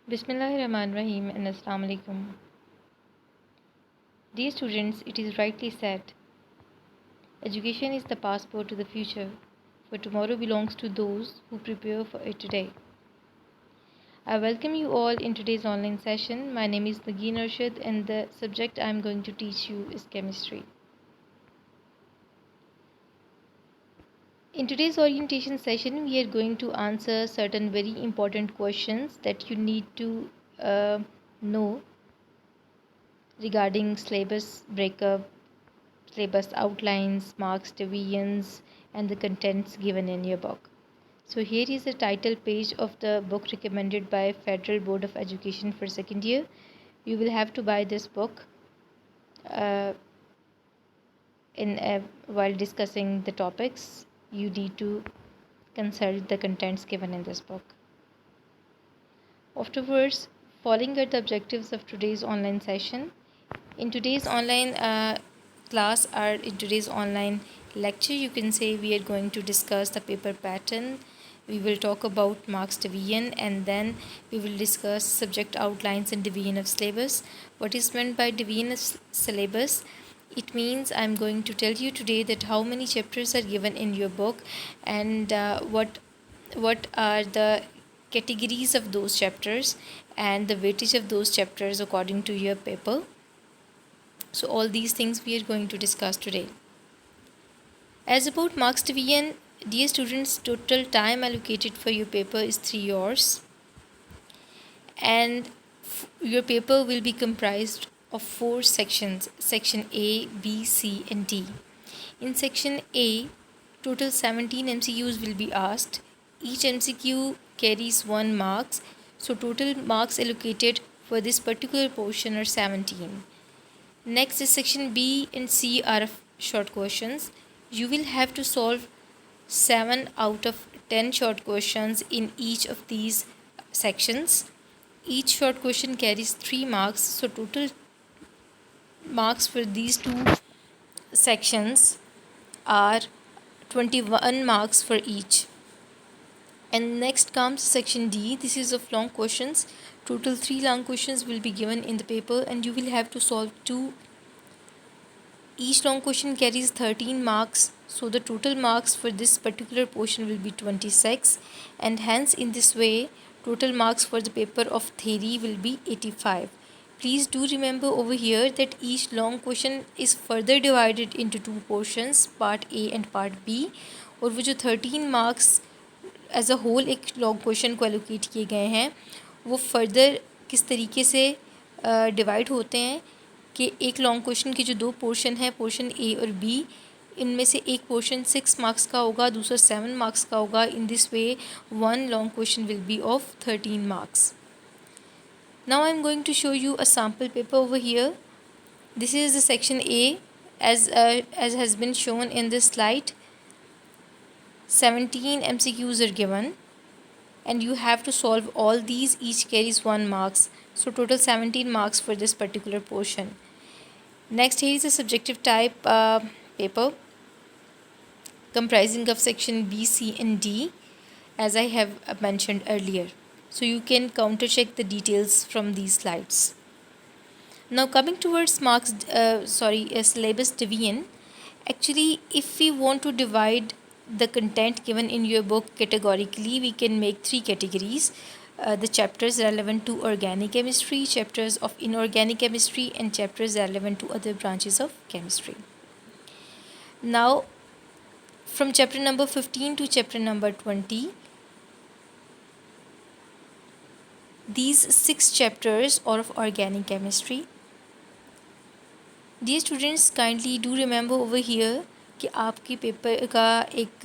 Bismillahirrahmanirrahim and Assalamu alaikum. Dear students, it is rightly said, education is the passport to the future, for tomorrow belongs to those who prepare for it today. I welcome you all in today's online session. My name is Nagin Arshad and the subject I am going to teach you is chemistry. In today's orientation session, we are going to answer certain very important questions that you need to know regarding syllabus breakup, syllabus outlines, marks, divisions, and the contents given in your book. So here is the title page of the book recommended by Federal Board of Education for second year. You will have to buy this book uh, while discussing the topics. You need to consult the contents given in this book. Afterwards, following are the objectives of today's online session. In today's online class or in today's online lecture, you can say we are going to discuss the paper pattern. We will talk about marks division and then we will discuss subject outlines and division of syllabus. What is meant by division of syllabus? It means I'm going to tell you today that how many chapters are given in your book and what are the categories of those chapters and the weightage of those chapters according to your paper. So all these things we are going to discuss today. As about marks division, dear students, total time allocated for your paper is 3 hours and your paper will be comprised of 4 sections, section A, B, C and D. In section A, total 17 MCQs will be asked. Each MCQ carries 1 marks, so total marks allocated for this particular portion are 17. Next is section B and C are short questions. You will have to solve 7 out of 10 short questions in each of these sections. Each short question carries 3 marks, so total marks for these two sections are 21 marks for each. And next comes section D. This is of long questions. Total 3 long questions will be given in the paper and you will have to solve 2. Each long question carries 13 marks, so the total marks for this particular portion will be 26 and hence in this way total marks for the paper of theory will be 85. Please do remember over here that each long question is further divided into 2 portions, part A and part B, और वो जो 13 marks as a whole एक long question को allocate किए गए हैं वो further किस तरीके से डिवाइड होते हैं कि एक लॉन्ग क्वेश्चन के जो 2 पोर्शन है, पोर्शन ए और बी, इनमें से एक पोर्शन 6 मार्क्स का होगा, दूसरा 7 मार्क्स का होगा. In this way 1 long question will be of 13 marks. Now I am going to show you a sample paper over here. This is the section A as has been shown in this slide. 17 MCQs are given and you have to solve all these. Each carries 1 marks, so total 17 marks for this particular portion. Next, here is a subjective type paper comprising of section B, C and D as I have mentioned earlier, so you can counter check the details from these slides. Now coming towards syllabus division, actually if we want to divide the content given in your book categorically, we can make 3 categories. The chapters relevant to organic chemistry, chapters of inorganic chemistry and chapters relevant to other branches of chemistry. Now from chapter number 15 to chapter number 20, these 6 chapters are of organic chemistry. Dear students, kindly do remember over here कि आपके paper का एक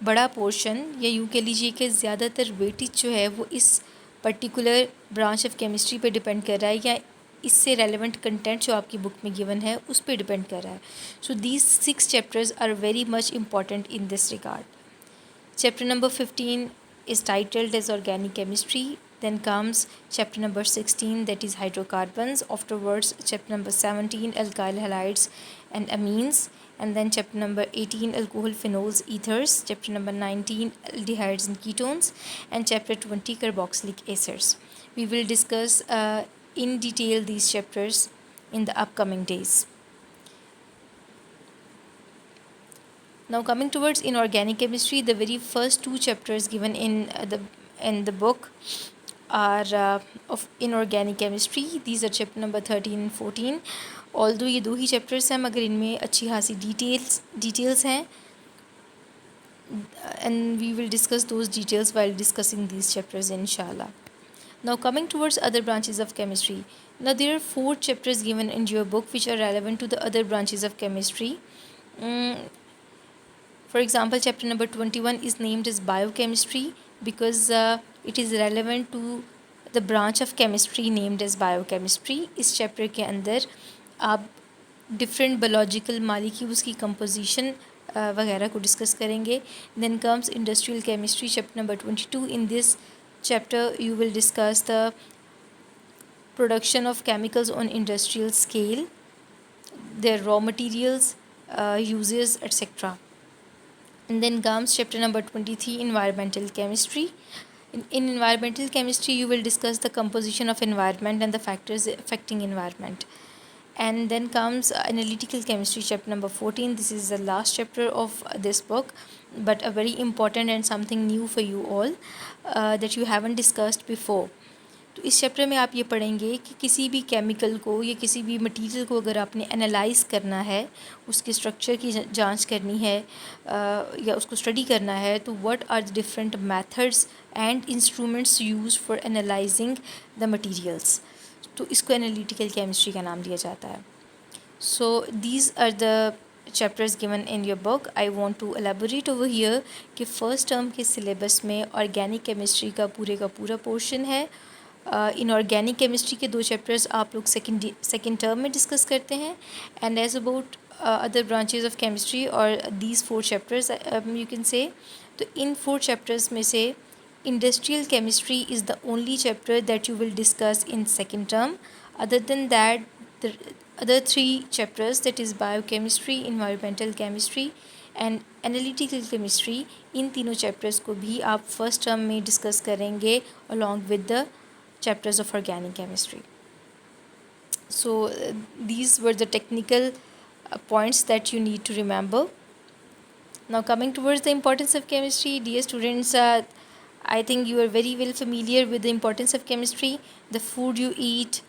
बड़ा portion या यूँ कह लीजिए कि ज़्यादातर वेटेज जो है वो इस पर्टिकुलर ब्रांच ऑफ केमिस्ट्री पे डिपेंड कर रहा है या इससे रेलेवेंट कंटेंट जो आपकी बुक में गिवन है उस पे डिपेंड कर रहा है. So these 6 chapters are very much important in this regard. Chapter number 15 is titled as organic chemistry. Then comes chapter number 16, that is hydrocarbons. Afterwards chapter number 17, alkyl halides, and amines. And then chapter number 18, alcohol, phenols, ethers. Chapter number 19, aldehydes and ketones. And chapter 20, carboxylic acids. We will discuss in detail these chapters in the upcoming days. Now coming towards inorganic chemistry, the very first two chapters given in the book are of inorganic chemistry. These are chapter number 13 and 14. Although ये दो ही chapters हैं मगर इनमें अच्छी खासी details हैं, and we will discuss those details while discussing these chapters inshallah. Now coming towards other branches of chemistry. Now there are 4 chapters given in your book which are relevant to the other branches of chemistry. For example, chapter number 21 is named as biochemistry because it is relevant to the branch of chemistry named as biochemistry. इस chapter के अंदर आप different biological molecules की composition वगैरह को discuss करेंगे. Then comes industrial chemistry, chapter number 22. In this chapter you will discuss the production of chemicals on industrial scale, their raw materials, uses, etc. And then comes chapter number 23, environmental chemistry. In environmental chemistry you will discuss the composition of environment and the factors affecting environment. And then comes analytical chemistry, chapter number 14. This is the last chapter of this book, but a very important and something new for you all that you haven't discussed before. तो इस chapter में आप ये पढ़ेंगे कि किसी भी chemical को या किसी भी मटेरियल को अगर आपने एनालाइज़ करना है, उसके स्ट्रक्चर की जांच करनी है या उसको स्टडी करना है, तो what are the different methods and instruments use for analysing the materials. तो इसको एनालिटिकल केमिस्ट्री का नाम दिया जाता है. So these are the chapters given in your book. I want to elaborate over here कि फ़र्स्ट टर्म के syllabus में ऑर्गेनिक केमिस्ट्री का पूरा पोर्शन है. इनऑर्गेनिक केमिस्ट्री के 2 चैप्टर्स आप लोग सेकेंड टर्म में डिस्कस करते हैं. And as about other branches of chemistry और these 4 chapters you can say, तो इन 4 चैप्टर्स में से industrial chemistry is the only chapter that you will discuss in second term. Other than that the other 3 chapters, that is biochemistry, environmental chemistry and analytical chemistry, इन तीनों chapters को भी आप first term में discuss करेंगे along with the chapters of organic chemistry. So these were the technical points that you need to remember. Now coming towards the importance of chemistry, dear students, I think you are very well familiar with the importance of chemistry. The food you eat,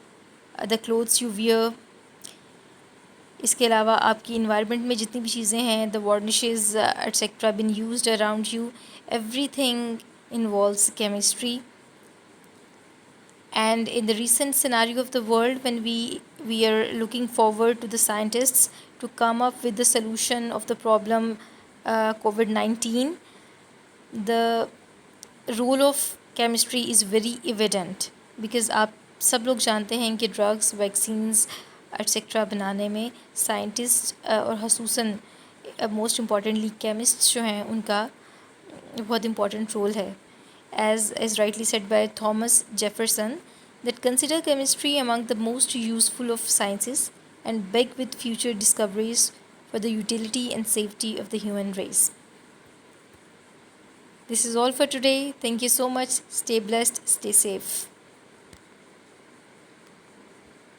the clothes you wear, इसके अलावा आपकी environment में जितनी भी चीज़ें हैं, the varnishes etc been used around you, everything involves chemistry. And in the recent scenario of the world, when we are looking forward to the scientists to come up with the solution of the problem COVID-19, the role of chemistry is very evident because आप सब लोग जानते हैं कि drugs, vaccines etcetera बनाने में scientist और खसूसन most importantly chemist जो हैं उनका बहुत इम्पॉर्टेंट रोल है. as rightly said by Thomas Jefferson, that consider chemistry among the most useful of sciences and beg with future discoveries for the utility and safety of the human race. This is all for today. Thank you so much. Stay blessed, stay safe.